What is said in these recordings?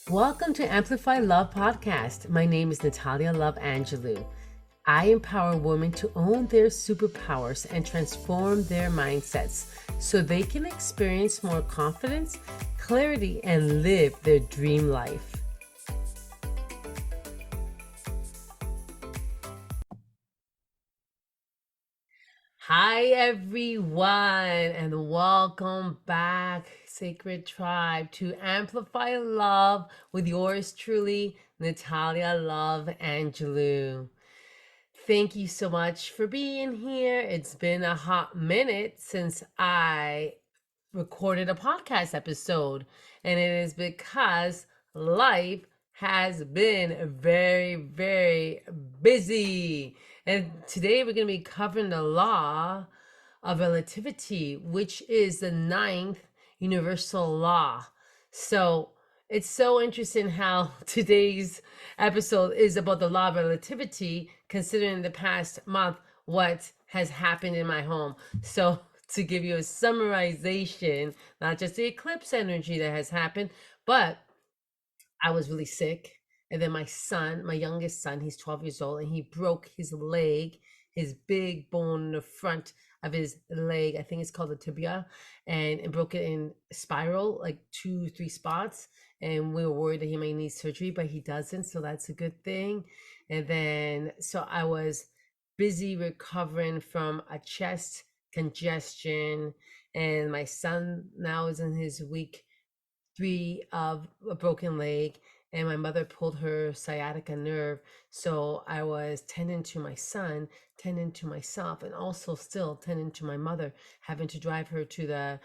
Welcome to Amplify Love podcast. My name is Natalia Love Angelou. I empower women to own their superpowers and transform their mindsets so they can experience more confidence, clarity, and live their dream life. Hi, everyone, and welcome back, Sacred Tribe, to Amplify Love with yours truly, Natalia Love Angelou. Thank you so much for being here. It's been a hot minute since I recorded a podcast episode, and it is because life has been very, very busy. And today we're going to be covering the law of relativity, which is the ninth universal law. So it's so interesting how today's episode is about the law of relativity, considering the past month what has happened in my home. So to give you a summarization, not just the eclipse energy that has happened, but I was really sick. And then my son, my youngest son, he's 12 years old, and he broke his leg, his big bone in the front of his leg. I think it's called the tibia, and it broke it in spiral, like 2, 3 spots. And we were worried that he might need surgery, but he doesn't. So that's a good thing. And then, so I was busy recovering from a chest congestion. And my son now is in his week 3 of a broken leg, and my mother pulled her sciatica nerve. So I was tending to my son, tending to myself, and also still tending to my mother, having to drive her to the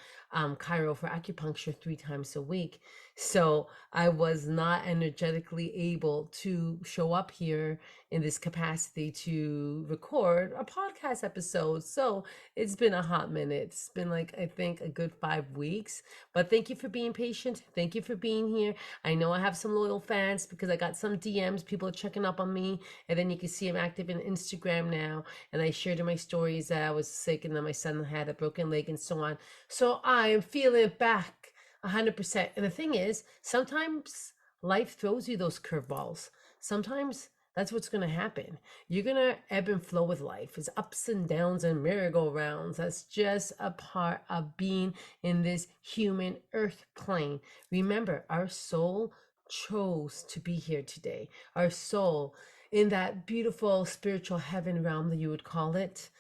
Cairo for acupuncture 3 times a week. So I was not energetically able to show up here in this capacity to record a podcast episode. So it's been a hot minute. It's been like, I think, a good 5 weeks. But thank you for being patient. Thank you for being here. I know I have some loyal fans because I got some DMs. People are checking up on me. And then you can see I'm active in Instagram now. And I shared in my stories that I was sick and that my son had a broken leg and so on. So I am feeling back 100%. And the thing is, sometimes life throws you those curveballs. Sometimes that's what's going to happen. You're going to ebb and flow with life. It's ups and downs and merry-go-rounds. That's just a part of being in this human earth plane. Remember, our soul chose to be here today. Our soul, in that beautiful spiritual heaven realm that you would call it,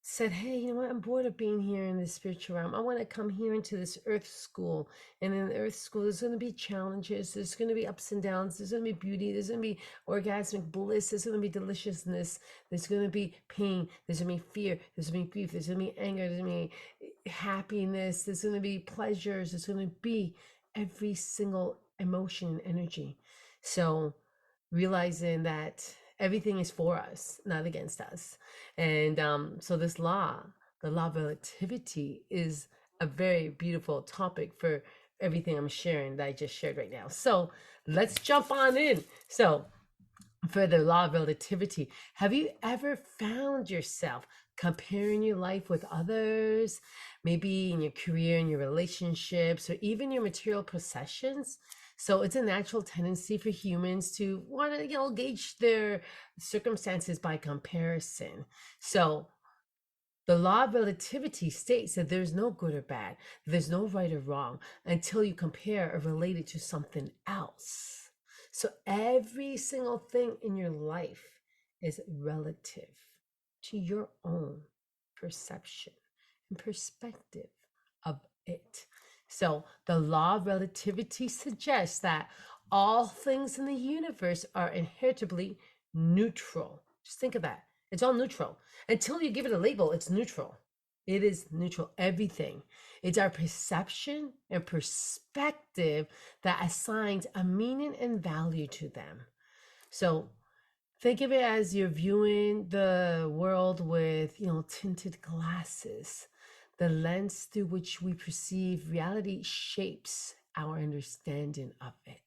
said, hey, you know what? I'm bored of being here in this spiritual realm. I want to come here into this earth school. And in the earth school, there's going to be challenges. There's going to be ups and downs. There's going to be beauty. There's going to be orgasmic bliss. There's going to be deliciousness. There's going to be pain. There's going to be fear. There's going to be grief. There's going to be anger. There's going to be happiness. There's going to be pleasures. There's going to be every single emotion and energy. So realizing that everything is for us, not against us. And so this law, the law of relativity, is a very beautiful topic for everything I'm sharing that I just shared right now. So let's jump on in. So for the law of relativity, have you ever found yourself comparing your life with others, maybe in your career, in your relationships, or even your material possessions? So it's a natural tendency for humans to want to, gauge their circumstances by comparison. So the law of relativity states that there's no good or bad, there's no right or wrong until you compare or relate it to something else. So every single thing in your life is relative to your own perception and perspective of it. So the law of relativity suggests that all things in the universe are inheritably neutral. Just think of that. It's all neutral. Until you give it a label, it's neutral. It is neutral, everything. It's our perception and perspective that assigns a meaning and value to them. So think of it as you're viewing the world with, tinted glasses. The lens through which we perceive reality shapes our understanding of it.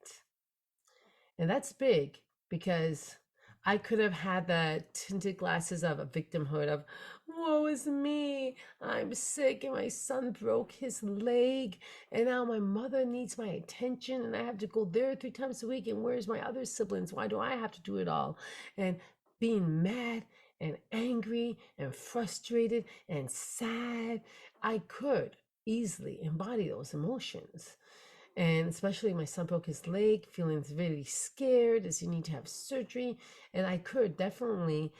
And that's big because I could have had the tinted glasses of a victimhood of, woe is me, I'm sick and my son broke his leg and now my mother needs my attention and I have to go there 3 times a week and where's my other siblings? Why do I have to do it all? And being mad and angry and frustrated and sad, I could easily embody those emotions. And especially my son broke his leg, feeling really scared. Does he need to have surgery? And I could definitely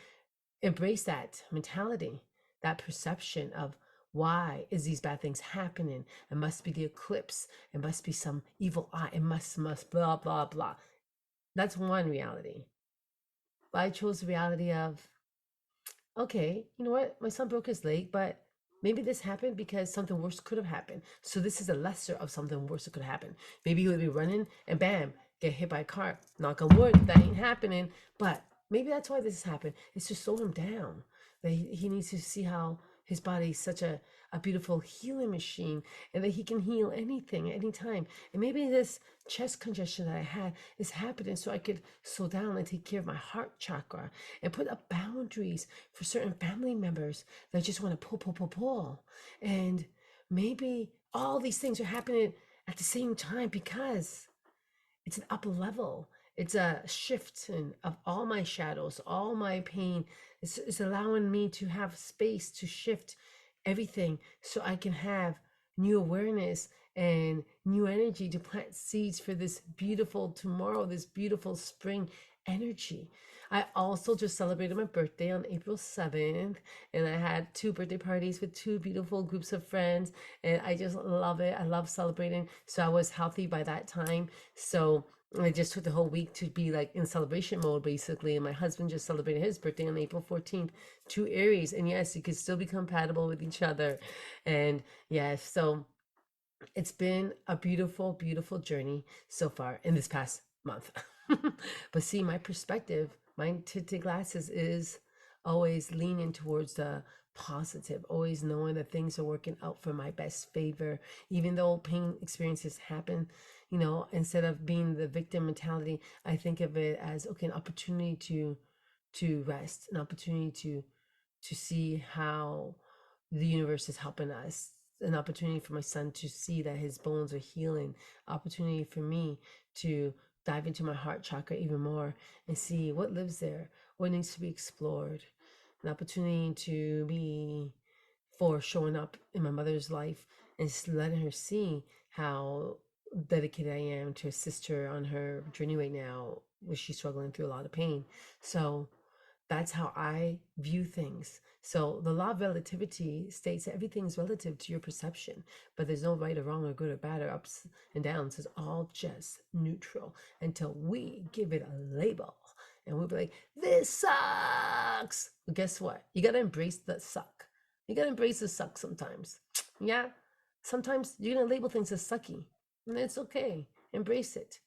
embrace that mentality, that perception of why is these bad things happening? It must be the eclipse. It must be some evil eye. It must blah blah blah. That's one reality. But I chose the reality of, okay, you know what? My son broke his leg, but maybe this happened because something worse could have happened. So this is a lesser of something worse that could happen. Maybe he would be running and bam, get hit by a car. Knock on wood, that ain't happening. But maybe that's why this has happened. It's to slow him down. That he needs to see how his body is such a beautiful healing machine and that he can heal anything at any time. And maybe this chest congestion that I had is happening so I could slow down and take care of my heart chakra and put up boundaries for certain family members that just want to pull. And maybe all these things are happening at the same time because it's an up level. It's a shift of all my shadows, all my pain. It's allowing me to have space to shift everything so I can have new awareness and new energy to plant seeds for this beautiful tomorrow, this beautiful spring energy. I also just celebrated my birthday on April 7th, and I had 2 birthday parties with 2 beautiful groups of friends, and I just love it. I love celebrating. So I was healthy by that time. So I just took the whole week to be like in celebration mode, basically. And my husband just celebrated his birthday on April 14th, 2 Aries. And yes, you could still be compatible with each other. And yes, so it's been a beautiful, beautiful journey so far in this past month. But see, my perspective, my tinted glasses is always leaning towards the positive, always knowing that things are working out for my best favor, even though pain experiences happen. Instead of being the victim mentality, I think of it as, okay, an opportunity to rest, an opportunity to see how the universe is helping us, an opportunity for my son to see that his bones are healing, opportunity for me to dive into my heart chakra even more and see what lives there, what needs to be explored, an opportunity to be for showing up in my mother's life and just letting her see how dedicated I am to assist her on her journey right now where she's struggling through a lot of pain. So that's how I view things. So the law of relativity states that everything is relative to your perception, but there's no right or wrong or good or bad or ups and downs. It's all just neutral until we give it a label and we'll be like, this sucks. But guess what? You got to embrace the suck. You got to embrace the suck sometimes. Yeah. Sometimes you're going to label things as sucky and it's okay. Embrace it.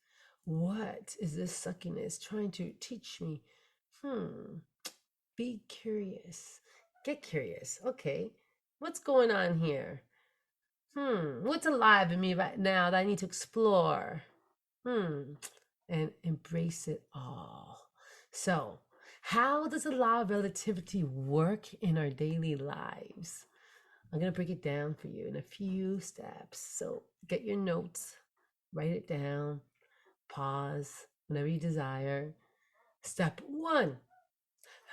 What is this suckiness trying to teach me? Be curious. Get curious. Okay. What's going on here? What's alive in me right now that I need to explore? And embrace it all. So, how does the law of relativity work in our daily lives? I'm going to break it down for you in a few steps. So, get your notes, write it down, pause whenever you desire. Step 1,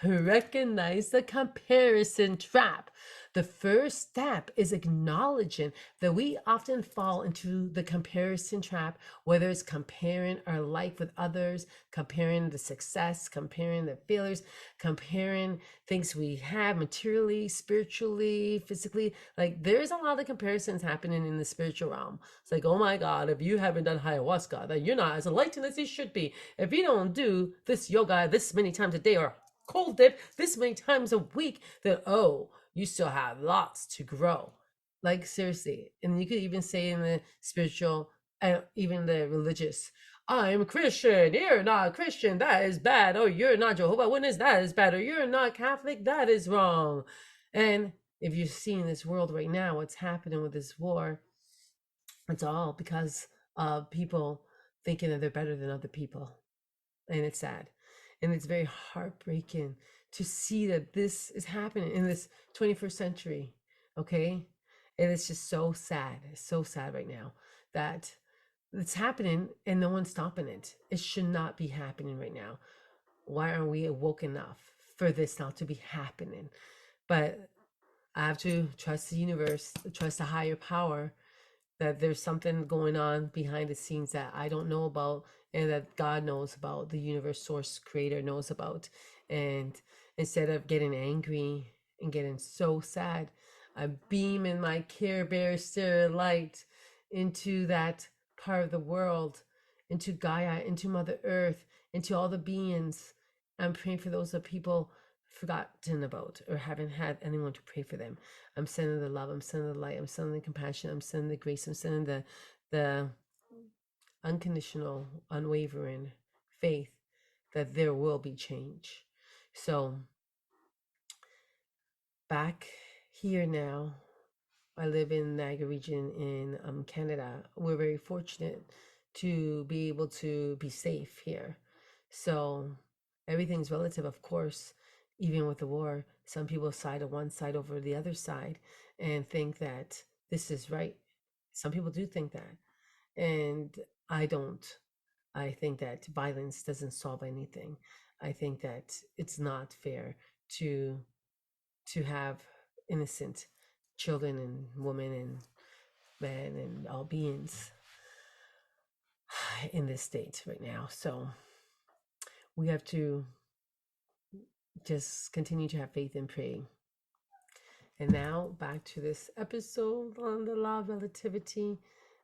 recognize the comparison trap. The first step is acknowledging that we often fall into the comparison trap, whether it's comparing our life with others, comparing the success, comparing the failures, comparing things we have materially, spiritually, physically. Like there's a lot of comparisons happening in the spiritual realm. It's like, oh my God, if you haven't done ayahuasca, then you're not as enlightened as you should be. If you don't do this yoga this many times a day or cold dip this many times a week, then you still have lots to grow. Like seriously. And you could even say in the spiritual and even the religious, I'm Christian, you're not Christian, that is bad. Oh, you're not Jehovah Witness, that is bad. Or you're not Catholic, that is wrong. And if you see in this world right now what's happening with this war, it's all because of people thinking that they're better than other people. And it's sad. And it's very heartbreaking to see that this is happening in this 21st century. Okay. And it's just so sad. It's so sad right now that it's happening and no one's stopping it. It should not be happening right now. Why aren't we awoke enough for this not to be happening? But I have to trust the universe, trust a higher power, that there's something going on behind the scenes that I don't know about and that God knows about, the universe source creator knows about. And instead of getting angry and getting so sad, I beam in my Care Bear stereo light into that part of the world, into Gaia, into Mother Earth, into all the beings. I'm praying for those that people forgotten about or haven't had anyone to pray for them. I'm sending the love, I'm sending the light, I'm sending the compassion, I'm sending the grace, I'm sending the unconditional, unwavering faith that there will be change. So back here now, I live in Niagara region in Canada. We're very fortunate to be able to be safe here. So everything's relative, of course. Even with the war, some people side on one side over the other side and think that this is right. Some people do think that. And I don't. I think that violence doesn't solve anything. I think that it's not fair to have innocent children and women and men and all beings in this state right now. So we have to just continue to have faith and pray. And now back to this episode on the law of relativity.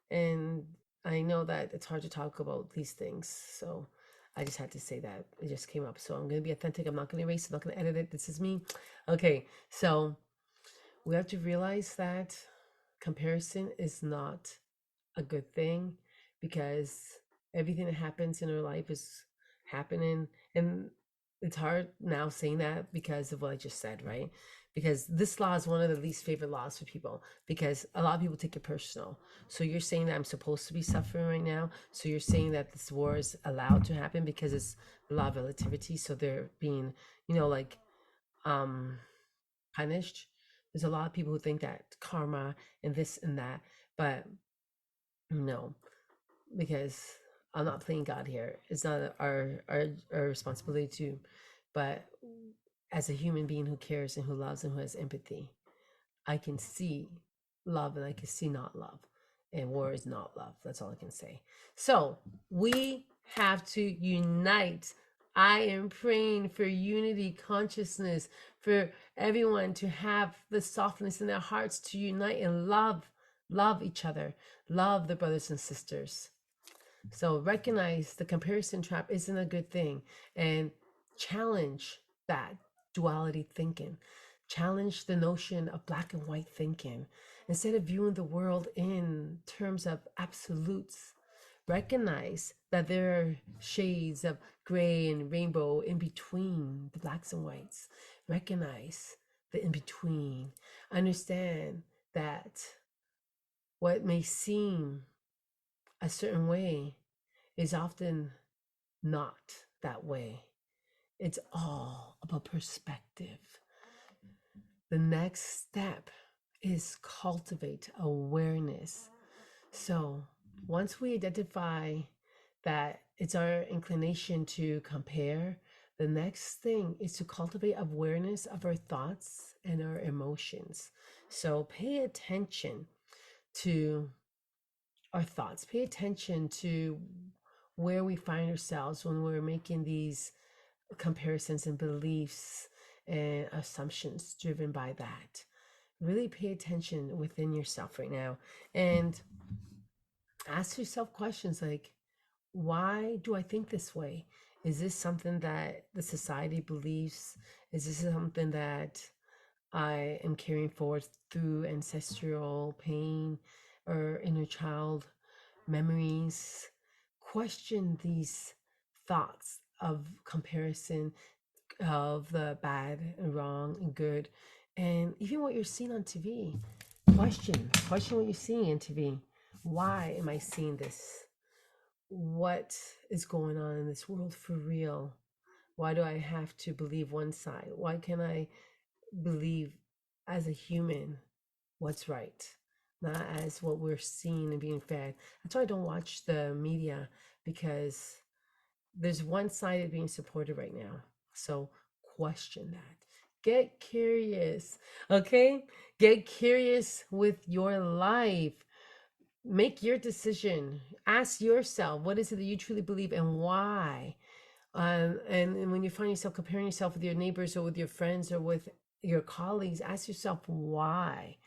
And I know that it's hard to talk about these things. So I just had to say that. It just came up. So I'm going to be authentic. I'm not going to erase it. I'm not going to edit it. This is me. Okay. So we have to realize that comparison is not a good thing, because everything that happens in our life is happening. And it's hard now saying that because of what I just said, right? Because this law is one of the least favorite laws for people, because a lot of people take it personal. So you're saying that I'm supposed to be suffering right now. So you're saying that this war is allowed to happen because it's the law of relativity. So they're being, like punished. There's a lot of people who think that karma and this and that, but no, because I'm not playing God here. It's not our responsibility to, but as a human being who cares and who loves and who has empathy, I can see love and I can see not love. And war is not love. That's all I can say. So we have to unite. I am praying for unity consciousness, for everyone to have the softness in their hearts to unite and love each other, love the brothers and sisters. So recognize the comparison trap isn't a good thing, and challenge that duality thinking. Challenge the notion of black and white thinking. Instead of viewing the world in terms of absolutes, recognize that there are shades of gray and rainbow in between the blacks and whites. Recognize the in between. Understand that what may seem a certain way is often not that way. It's all about perspective. The next step is cultivate awareness. So once we identify that it's our inclination to compare, the next thing is to cultivate awareness of our thoughts and our emotions. So pay attention to our thoughts, pay attention to where we find ourselves when we're making these comparisons and beliefs and assumptions driven by that. Really pay attention within yourself right now and ask yourself questions like, why do I think this way? Is this something that the society believes? Is this something that I am carrying forward through ancestral pain or inner child memories? Question these thoughts of comparison, of the bad and wrong and good, and even what you're seeing on TV. Question what you're seeing on TV. Why am I seeing this? What is going on in this world for real? Why do I have to believe one side? Why can't I believe as a human what's right, not as what we're seeing and being fed? That's why I don't watch the media, because there's one sided being supported right now. So question that. Get curious, okay? Get curious with your life. Make your decision. Ask yourself, what is it that you truly believe and why? And when you find yourself comparing yourself with your neighbors or with your friends or with your colleagues, ask yourself why.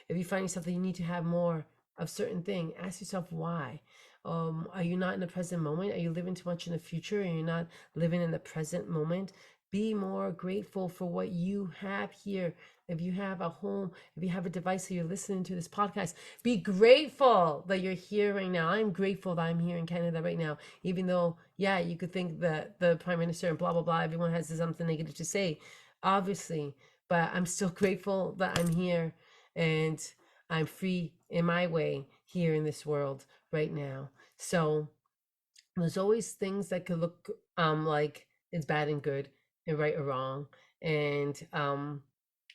If you find yourself that you need to have more of certain thing, ask yourself why. Are you not in the present moment? Are you living too much in the future and you're not living in the present moment? Be more grateful for what you have here. If you have a home, if you have a device that you're listening to this podcast, be grateful that you're here right now. I'm grateful that I'm here in Canada right now, even though, yeah, you could think that the prime minister and blah, blah, blah, everyone has something negative to say, obviously, but I'm still grateful that I'm here and I'm free in my way here in this world right now. So there's always things that could look like it's bad and good and right or wrong, and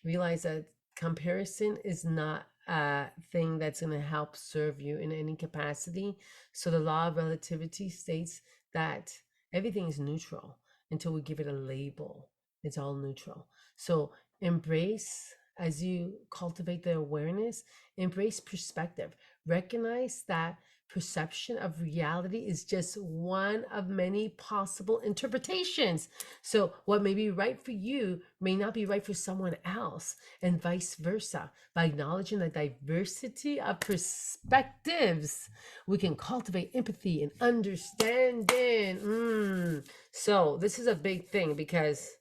realize that comparison is not a thing that's going to help serve you in any capacity. So the law of relativity states that everything is neutral until we give it a label. It's all neutral. So embrace, as you cultivate the awareness, embrace perspective. Recognize that perception of reality is just one of many possible interpretations. So, what may be right for you may not be right for someone else, and vice versa. By acknowledging the diversity of perspectives, we can cultivate empathy and understanding. So, this is a big thing because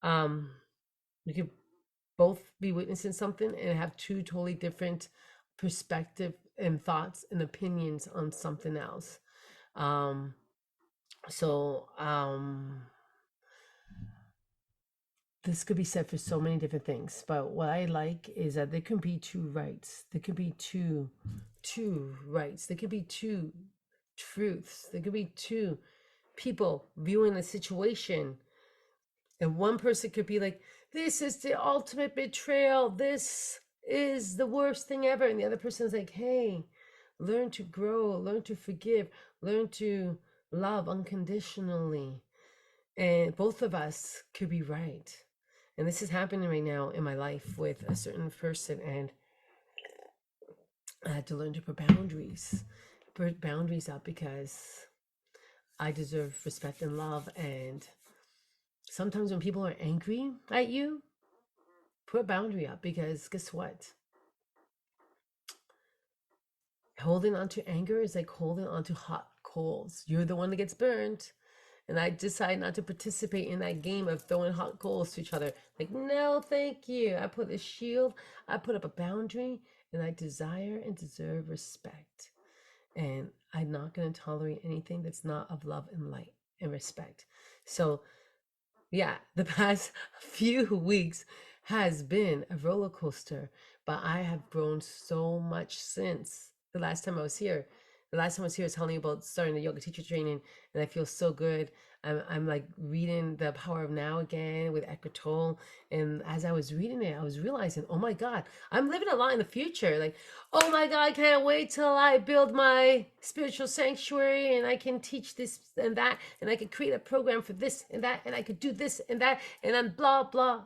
we could both be witnessing something and have two totally different perspective and thoughts and opinions on something else. Um, so this could be said for so many different things, but what I like is that there can be two rights. There could be two rights. There could be two truths. There could be two people viewing a situation, and one person could be like, this is the ultimate betrayal, this is the worst thing ever, and the other person is like, hey, learn to grow, learn to forgive, learn to love unconditionally. And both of us could be right. And this is happening right now in my life with a certain person, and I had to learn to put boundaries up, because I deserve respect and love. And sometimes when people are angry at you, put a boundary up, because guess what? Holding on to anger is like holding on to hot coals. You're the one that gets burned. And I decide not to participate in that game of throwing hot coals to each other. Like, no, thank you. I put a shield, I put up a boundary, and I desire and deserve respect. And I'm not going to tolerate anything that's not of love and light and respect. So yeah, the past few weeks has been a roller coaster, but I have grown so much since the last time I was here. The last time I was here, I was telling you about starting the yoga teacher training, and I feel so good. I'm like reading The Power of Now again with Eckhart Tolle, and as I was reading it, I was realizing, oh my God, I'm living a lot in the future. Like, oh my God, I can't wait till I build my spiritual sanctuary and I can teach this and that, and I could create a program for this and that, and I could do this and that, and then blah, blah.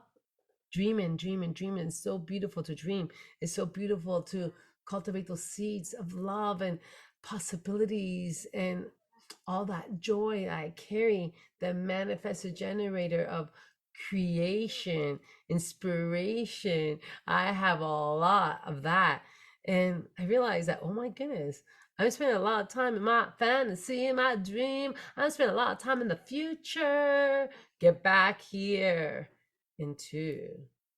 Dreaming, dreaming, dreaming. It's so beautiful to dream. It's so beautiful to cultivate those seeds of love and possibilities and all that joy I carry, the manifested generator of creation, inspiration. I have a lot of that. And I realized that, oh my goodness, I'm spending a lot of time in my fantasy, in my dream. I'm spending a lot of time in the future. Get back here into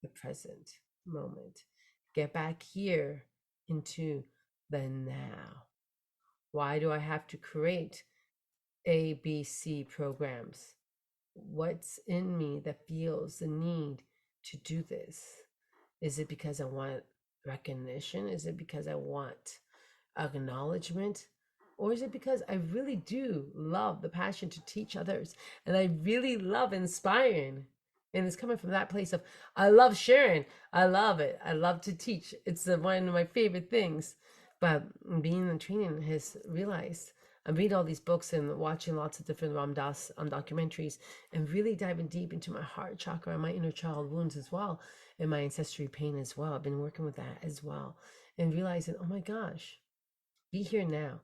the present moment. Get back here into the now. Why do I have to create ABC programs? What's in me that feels the need to do this? Is it because I want recognition? Is it because I want acknowledgement? Or is it because I really do love the passion to teach others and I really love inspiring? And it's coming from that place of I love sharing. I love it. I love to teach. It's one of my favorite things. But being in training has realized I'm reading all these books and watching lots of different Ram Dass documentaries and really diving deep into my heart chakra and my inner child wounds as well and my ancestry pain as well. I've been working with that as well and realizing, oh my gosh, be here now.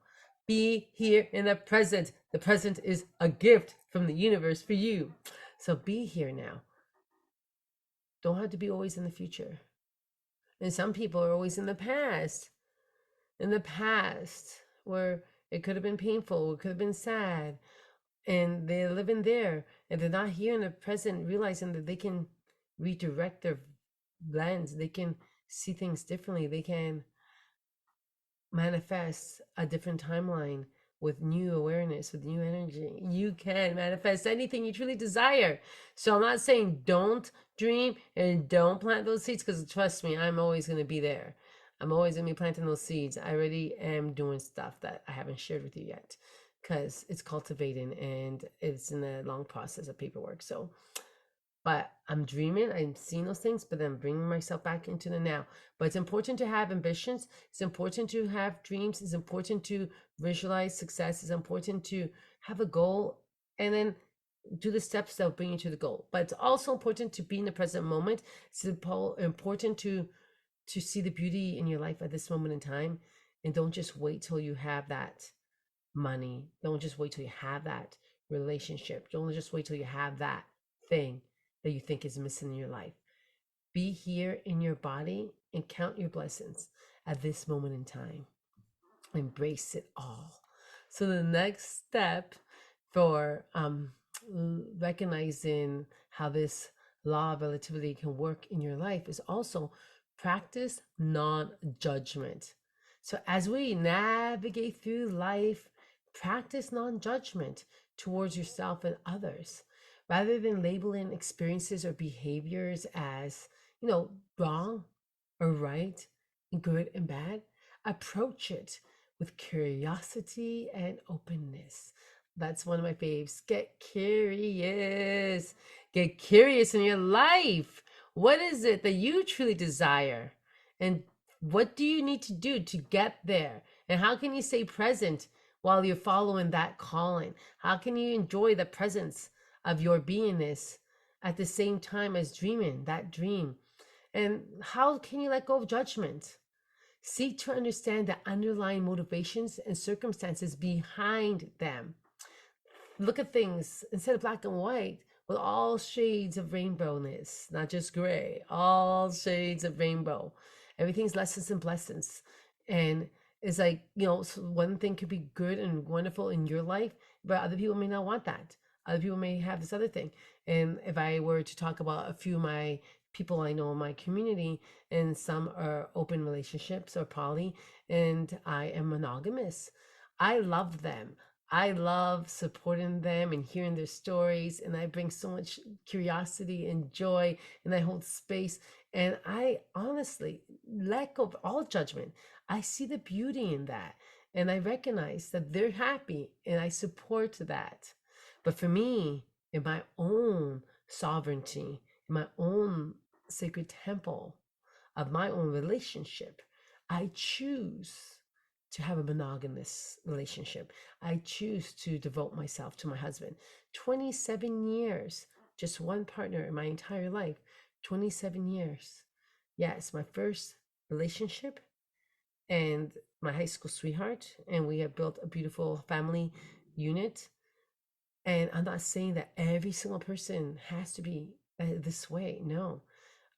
Be here in the present. The present is a gift from the universe for you. So be here now. Don't have to be always in the future. And some people are always in the past. In the past, where it could have been painful, it could have been sad, and they're living there, and they're not here in the present, realizing that they can redirect their lens, they can see things differently, they can manifest a different timeline with new awareness, with new energy. You can manifest anything you truly desire. So I'm not saying don't dream and don't plant those seeds, because trust me, I'm always going to be there. I'm always going to be planting those seeds. I already am doing stuff that I haven't shared with you yet because it's cultivating and it's in a long process of paperwork. So but I'm dreaming, I'm seeing those things, but then bringing myself back into the now. But it's important to have ambitions. It's important to have dreams. It's important to visualize success. It's important to have a goal and then do the steps that will bring you to the goal. But it's also important to be in the present moment. It's important to see the beauty in your life at this moment in time. And don't just wait till you have that money. Don't just wait till you have that relationship. Don't just wait till you have that thing that you think is missing in your life. Be here in your body and count your blessings at this moment in time. Embrace it all. So the next step for recognizing how this law of relativity can work in your life is also practice non-judgment. So as we navigate through life, practice non-judgment towards yourself and others rather than labeling experiences or behaviors as, wrong or right, good and bad. Approach it with curiosity and openness. That's one of my faves. Get curious. Get curious in your life. What is it that you truly desire? And what do you need to do to get there? And how can you stay present while you're following that calling? How can you enjoy the presence of your beingness at the same time as dreaming that dream? And how can you let go of judgment? Seek to understand the underlying motivations and circumstances behind them. Look at things instead of black and white with all shades of rainbowness, not just gray, all shades of rainbow. Everything's lessons and blessings. And it's like, one thing could be good and wonderful in your life, but other people may not want that. Other people may have this other thing. And if I were to talk about a few of my people I know in my community, and some are open relationships or poly, and I am monogamous, I love them. I love supporting them and hearing their stories, and I bring so much curiosity and joy, and I hold space. And I honestly let go of all judgment. I see the beauty in that, and I recognize that they're happy, and I support that. But for me, in my own sovereignty, in my own sacred temple of my own relationship, I choose to have a monogamous relationship. I choose to devote myself to my husband. 27 years, just one partner in my entire life. 27 years. Yes, my first relationship and my high school sweetheart. And we have built a beautiful family unit. And I'm not saying that every single person has to be this way. No,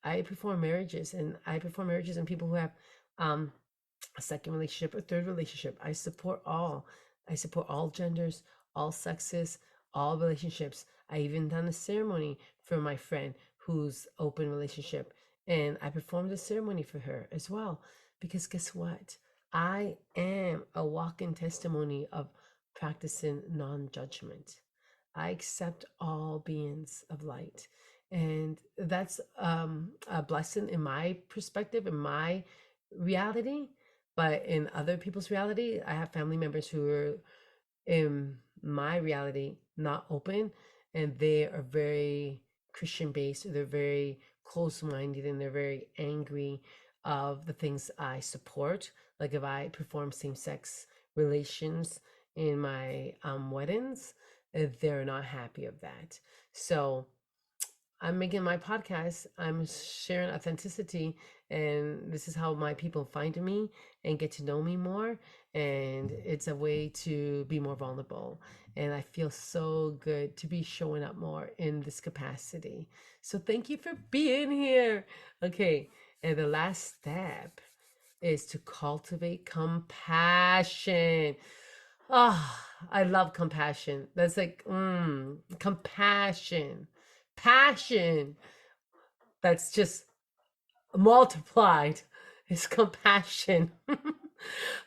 I perform marriages, and I perform marriages in people who have a second relationship, a third relationship. I support all. I support all genders, all sexes, all relationships. I even done a ceremony for my friend who's open relationship, and I performed a ceremony for her as well. Because guess what? I am a walking testimony of practicing non-judgment. I accept all beings of light. And that's a blessing in my perspective, in my reality. But in other people's reality, I have family members who are in my reality not open, and they are very Christian based, or they're very close minded, and they're very angry of the things I support. Like if I perform same sex relations in my weddings, they're not happy of that. So I'm making my podcast. I'm sharing authenticity, and this is how my people find me and get to know me more. And it's a way to be more vulnerable. And I feel so good to be showing up more in this capacity. So thank you for being here. Okay. And the last step is to cultivate compassion. Ah, I love compassion. That's like, compassion, passion. That's just multiplied is compassion.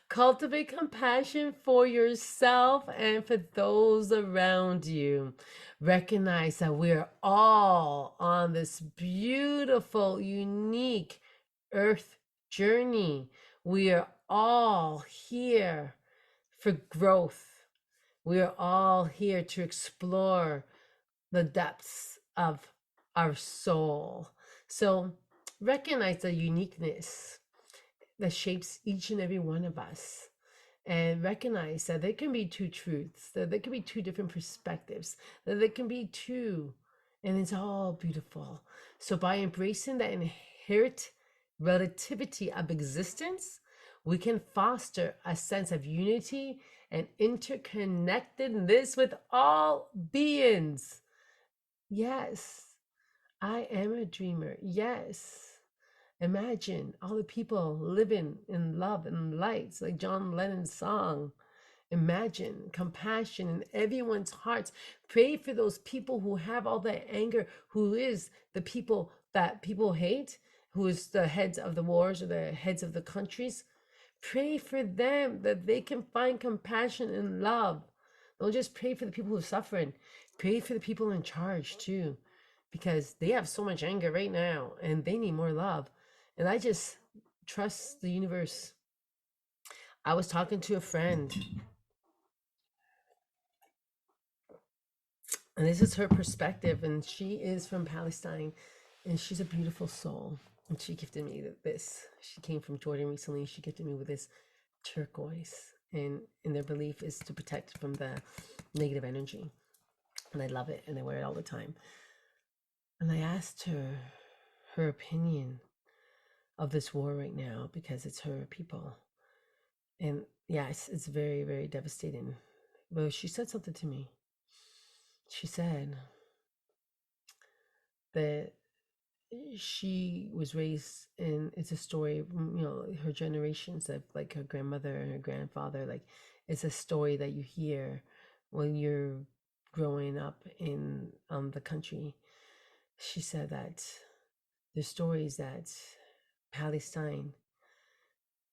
Cultivate compassion for yourself and for those around you. Recognize that we're all on this beautiful, unique earth journey. We are all here for growth. We are all here to explore the depths of our soul. So recognize the uniqueness that shapes each and every one of us, and recognize that there can be two truths, that there can be two different perspectives, that there can be two, and it's all beautiful. So by embracing that inherent relativity of existence, we can foster a sense of unity and interconnectedness with all beings. Yes, I am a dreamer. Yes. Imagine all the people living in love and lights, like John Lennon's song. Imagine compassion in everyone's hearts. Pray for those people who have all that anger, who is the people that people hate, who is the heads of the wars or the heads of the countries. Pray for them that they can find compassion and love. Don't just pray for the people who are suffering. Pray for the people in charge too, because they have so much anger right now and they need more love. And I just trust the universe. I was talking to a friend, and this is her perspective, and she is from Palestine, and she's a beautiful soul. And she gifted me this. She came from Jordan recently. She gifted me with this turquoise, and their belief is to protect from the negative energy. And I love it, and I wear it all the time. And I asked her her opinion of this war right now, because it's her people. And yes, it's very, very devastating. But she said something to me. She said that she was raised, and it's a story, her generations of like her grandmother and her grandfather. Like, it's a story that you hear when you're growing up in the country. She said that there's stories that Palestine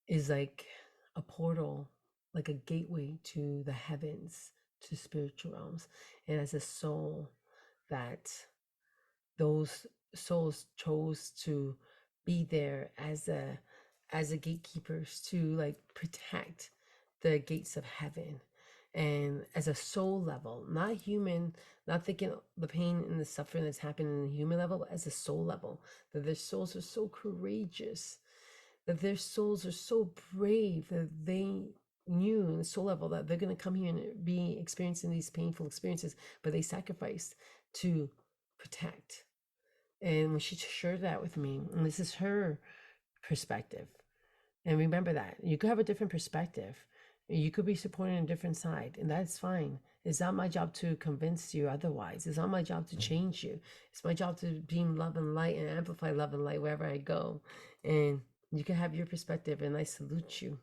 is like a portal, like a gateway to the heavens, to spiritual realms. And as a soul, that those souls chose to be there as a gatekeepers to like protect the gates of heaven. And as a soul level, not human, not thinking the pain and the suffering that's happening in the human level, but as a soul level, that their souls are so courageous, that their souls are so brave, that they knew in the soul level that they're going to come here and be experiencing these painful experiences, but they sacrificed to protect. And when she shared that with me, and this is her perspective, and remember that you could have a different perspective, you could be supporting a different side, and that's fine. It's not my job to convince you otherwise. It's not my job to change you. It's my job to beam love and light and amplify love and light wherever I go. And you can have your perspective, and I salute you.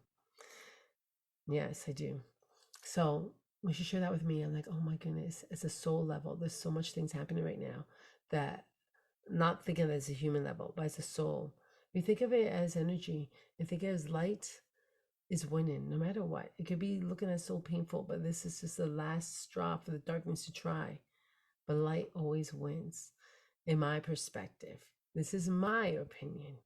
Yes, I do. So when she shared that with me, I'm like, oh my goodness, it's a soul level. There's so much things happening right now, that not thinking of it as a human level, but as a soul. We think of it as energy, and think of it as light is winning no matter what. It could be looking at so painful, but this is just the last straw for the darkness to try. But light always wins, in my perspective. This is my opinion.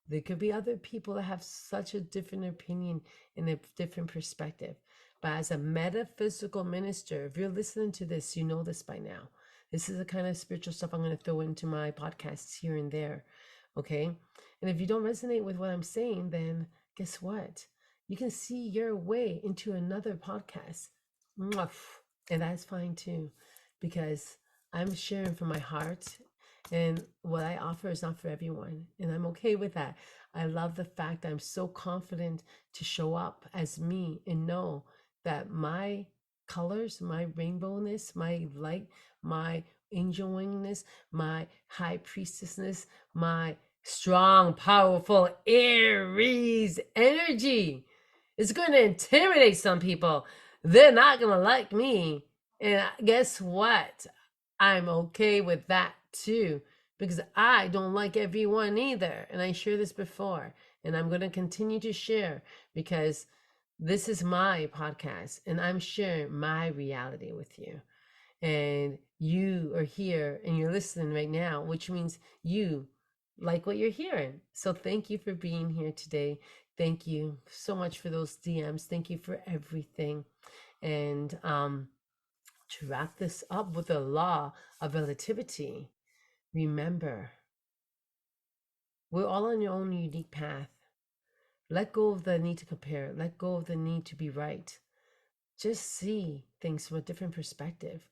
There could be other people that have such a different opinion and a different perspective. But as a metaphysical minister, if you're listening to this, you know this by now. This is the kind of spiritual stuff I'm going to throw into my podcasts here and there. Okay. And if you don't resonate with what I'm saying, then guess what? You can see your way into another podcast. Mwah. And that's fine too, because I'm sharing from my heart, and what I offer is not for everyone. And I'm okay with that. I love the fact I'm so confident to show up as me and know that my colors, my rainbowness, my light, my angel wingness, my high priestessness, my strong, powerful Aries energy is going to intimidate some people. They're not going to like me. And guess what? I'm okay with that too, because I don't like everyone either. And I shared this before, and I'm going to continue to share because this is my podcast and I'm sharing my reality with you. And you are here and you're listening right now, which means you like what you're hearing. So thank you for being here today. Thank you so much for those DMs. Thank you for everything. And to wrap this up with the law of relativity, remember, we're all on your own unique path. Let go of the need to compare. Let go of the need to be right. Just see things from a different perspective.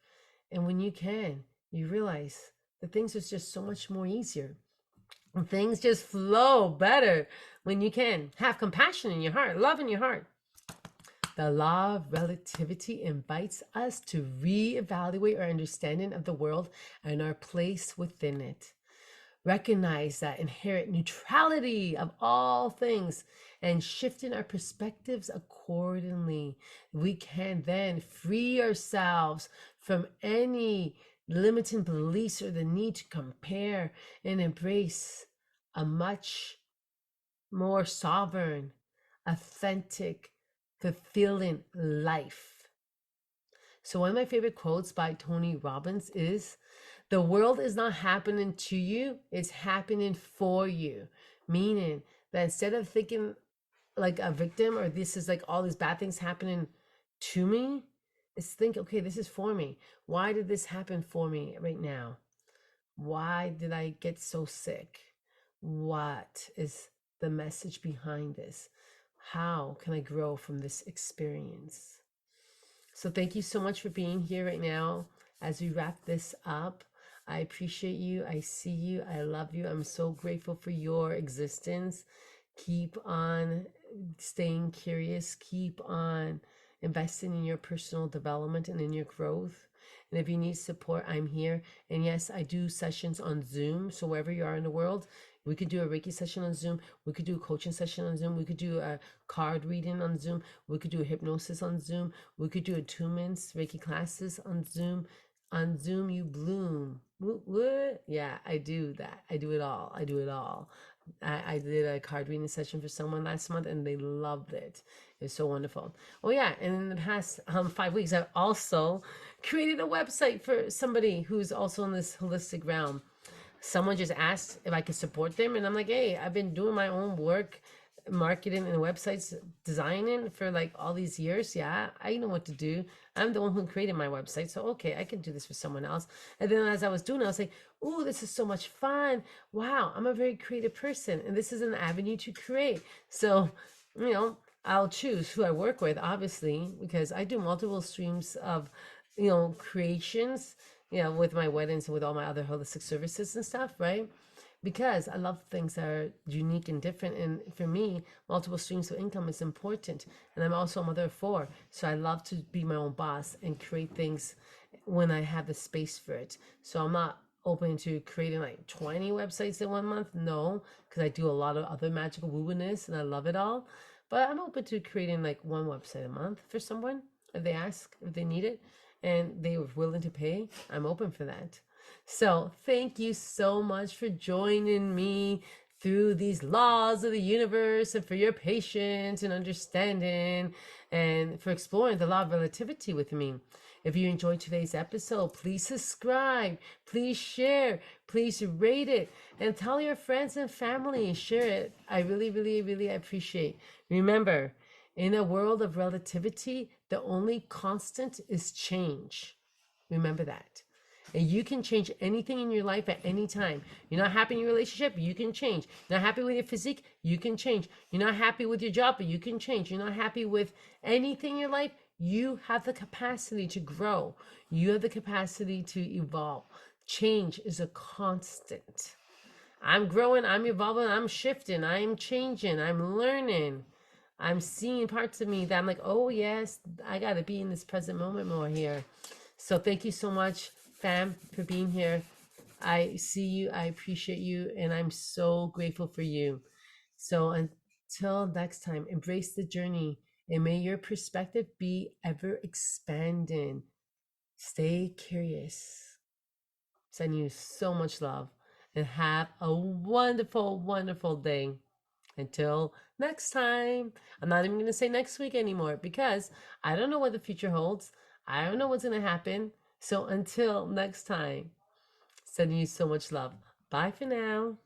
And when you can, you realize that things are just so much more easier. And things just flow better when you can. Have compassion in your heart, love in your heart. The law of relativity invites us to reevaluate our understanding of the world and our place within it. Recognize that inherent neutrality of all things and shifting our perspectives accordingly. We can then free ourselves from any limiting beliefs or the need to compare and embrace a much more sovereign, authentic, fulfilling life. So one of my favorite quotes by Tony Robbins is, "The world is not happening to you, it's happening for you." Meaning that instead of thinking like a victim, or this is like all these bad things happening to me, it's think, okay, this is for me. Why did this happen for me right now? Why did I get so sick? What is the message behind this? How can I grow from this experience? So thank you so much for being here right now as we wrap this up. I appreciate you. I see you. I love you. I'm so grateful for your existence. Keep on staying curious. Keep on investing in your personal development and in your growth. And if you need support, I'm here. And yes, I do sessions on Zoom. So wherever you are in the world, we could do a Reiki session on Zoom. We could do a coaching session on Zoom. We could do a card reading on Zoom. We could do a hypnosis on Zoom. We could do attunements, Reiki classes on Zoom. On Zoom, you bloom. What? Yeah, I do that. I do it all. I do it all. I did a card reading session for someone last month and they loved it. It's so wonderful. Oh yeah, and in the past 5 weeks, I've also created a website for somebody who's also in this holistic realm. Someone just asked if I could support them, and I'm like, hey, I've been doing my own work, marketing and websites designing for like all these years. Yeah, I know what to do. I'm the one who created my website, so okay, I can do this for someone else. And then as I was doing it, I was like, oh, this is so much fun. Wow, I'm a very creative person, and this is an avenue to create. So, you know, I'll choose who I work with, obviously, because I do multiple streams of, creations, with my weddings and with all my other holistic services and stuff, right? Because I love things that are unique and different. And for me, multiple streams of income is important. And I'm also a mother of four. So I love to be my own boss and create things when I have the space for it. So I'm not open to creating like 20 websites in 1 month. No, because I do a lot of other magical woo-woo-ness and I love it all. But I'm open to creating like one website a month for someone if they ask, if they need it, and they were willing to pay. I'm open for that. So thank you so much for joining me. through these laws of the universe and for your patience and understanding and for exploring the law of relativity with me. If you enjoyed today's episode, please subscribe, please share, please rate it, and tell your friends and family. Share it. I really, really, really appreciate. Remember, in a world of relativity, the only constant is change. Remember that. And you can change anything in your life at any time. You're not happy in your relationship, you can change. You're not happy with your physique, you can change. You're not happy with your job, but you can change. You're not happy with anything in your life, you have the capacity to grow. You have the capacity to evolve. Change is a constant. I'm growing, I'm evolving, I'm shifting, I'm changing, I'm learning. I'm seeing parts of me that I'm like, oh, yes, I got to be in this present moment more here. So thank you so much, fam, for being here. I see you, I appreciate you, and I'm so grateful for you. So until next time, embrace the journey and may your perspective be ever expanding. Stay curious. Send you so much love and have a wonderful, wonderful day. Until next time. I'm not even going to say next week anymore because I don't know what the future holds. I don't know what's going to happen. So until next time, sending you so much love. Bye for now.